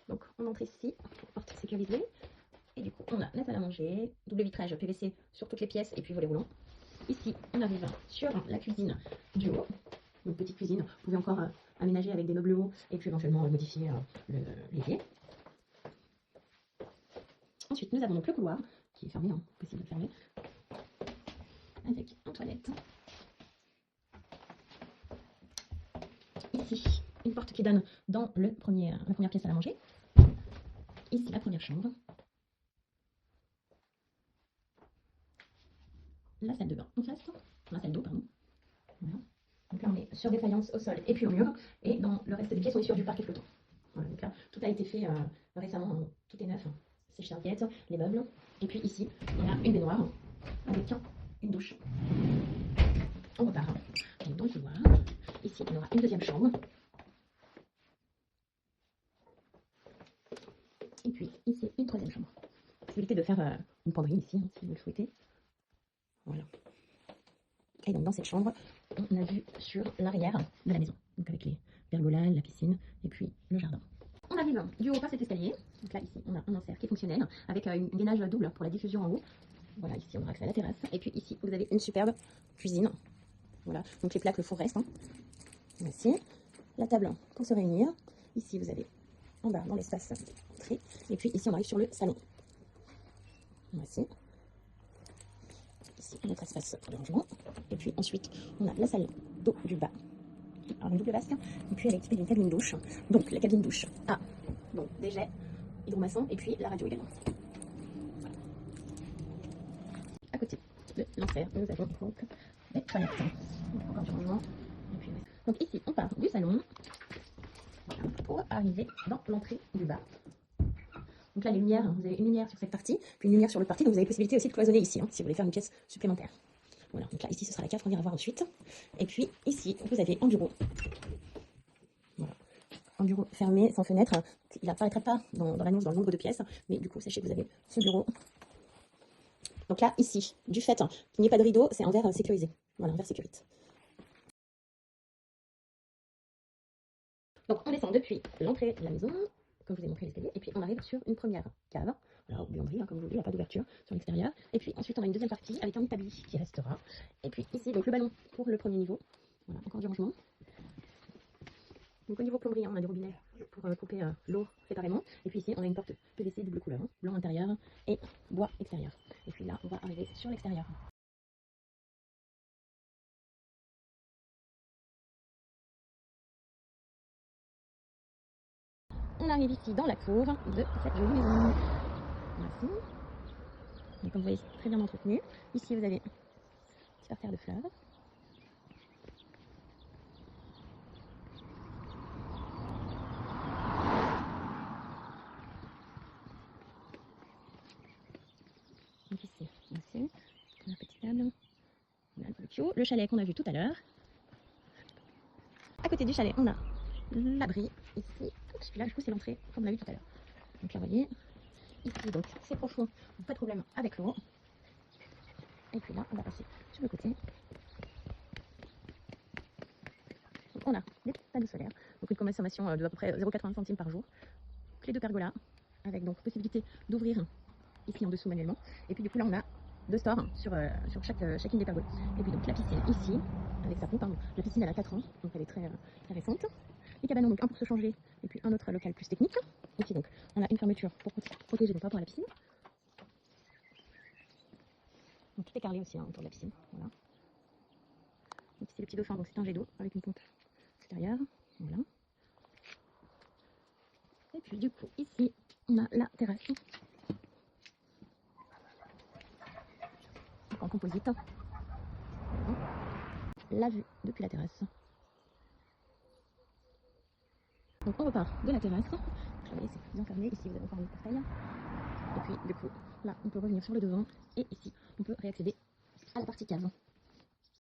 Donc on entre ici, porte sécurisée. Et du coup, on a la salle à manger, double vitrage PVC sur toutes les pièces et puis volet roulant. Ici, on arrive sur la cuisine du haut. Une petite cuisine. Vous pouvez encore aménager avec des meubles hauts et puis éventuellement modifier l'évier. Ensuite, nous avons donc le couloir qui est fermé, hein, possible de fermer, avec une toilette. Ici, une porte qui donne dans la première pièce à la manger. Ici, la première chambre. La salle de bain en face, la salle d'eau, pardon. Voilà. Donc là, on est sur des faïences au sol et puis au mur. Et dans le reste des pièces, on est sur du parquet flottant. Voilà, donc là, tout a été fait récemment, hein, tout est neuf. Ces serviettes, les meubles. Et puis ici, on a une baignoire avec une douche. On repart donc dans le couloir. Ici, on aura une deuxième chambre. Et puis ici, une troisième chambre. Possibilité de faire une penderie ici, hein, si vous le souhaitez. Voilà. Et donc dans cette chambre, on a vue sur l'arrière de la maison. Donc avec les pergolas, la piscine et puis le jardin. On arrive du haut par cet escalier. Donc là, ici, on a un insert qui est fonctionnel avec une gainage double pour la diffusion en haut. Voilà, ici, on aura accès à la terrasse. Et puis ici, vous avez une superbe cuisine. Voilà, donc les plaques, le four reste. Hein. Voici la table pour se réunir. Ici, vous avez en bas dans l'espace entrée. Et puis ici, on arrive sur le salon. Voici. Ici, notre espace de rangement. Et puis ensuite, on a la salle d'eau du bas. Alors, une double vasque. Et puis elle est équipée d'une cabine douche. Donc la cabine douche a des jets, hydromassant et puis la radio également. Voilà. À côté de l'enfer, nous avons donc les toilettes. Encore du rangement. Et puis, donc ici, on part du salon pour arriver dans l'entrée du bas. Donc là, les lumières, vous avez une lumière sur cette partie, puis une lumière sur l'autre partie. Donc vous avez possibilité aussi de cloisonner ici, hein, si vous voulez faire une pièce supplémentaire. Voilà, donc là, ici, ce sera la cave qu'on ira voir ensuite. Et puis ici, vous avez un bureau. Voilà. Un bureau fermé, sans fenêtre. Il n'apparaîtra pas dans l'annonce, dans le nombre de pièces. Mais du coup, sachez que vous avez ce bureau. Donc là, ici, du fait qu'il n'y ait pas de rideau, c'est en verre sécurisé. Voilà, en verre sécurité. Donc on descend depuis l'entrée de la maison, comme je vous ai montré l'escalier, et puis on arrive sur une première cave. Alors, buanderie, hein, comme je vous dis, il n'y a pas d'ouverture sur l'extérieur. Et puis ensuite, on a une deuxième partie avec un établi qui restera. Et puis ici, donc le ballon pour le premier niveau. Voilà, encore du rangement. Donc au niveau plomberie, on a des robinets pour couper l'eau séparément. Et puis ici, on a une porte PVC double couleur, hein, blanc intérieur et bois extérieur. Et puis là, on va arriver sur l'extérieur. On arrive ici dans la cour de cette jolie maison. Voici. Donc, comme vous voyez, c'est très bien entretenu. Ici, vous avez un petit parterre de fleurs. Donc ici, voici, la petite table. On a le barbecue, le chalet qu'on a vu tout à l'heure. À côté du chalet, on a l'abri. Ici, celui-là, du coup, c'est l'entrée, comme on l'a vu tout à l'heure. Donc là, vous voyez, ici, donc, c'est profond, donc pas de problème avec l'eau. Et puis là, on va passer sur le côté. Donc, on a des panneaux solaires, donc une consommation de à peu près 0,80 centimes par jour. Clé de pergola, avec donc possibilité d'ouvrir ici en dessous manuellement. Et puis du coup, là, on a deux stores sur chacune des pergolas. Et puis donc la piscine ici, avec sa pompe, pardon. La piscine, elle a 4 ans, donc elle est très récente. Les cabanons, donc un pour se changer, et puis un autre local plus technique. Ici, donc, on a une fermeture pour protéger donc, par rapport à la piscine. Donc tout est carrelé aussi hein, autour de la piscine. Voilà. Donc ici, le petit dauphin, donc c'est un jet d'eau avec une pompe extérieure. Voilà. Et puis du coup, ici, on a la terrasse. Donc, en composite. Voilà. La vue depuis la terrasse. Donc on repart de la terrasse. Vous voyez, c'est bien fermé. Ici, vous avez encore une portail. Et puis, du coup, là, on peut revenir sur le devant. Et ici, on peut réaccéder à la partie cave.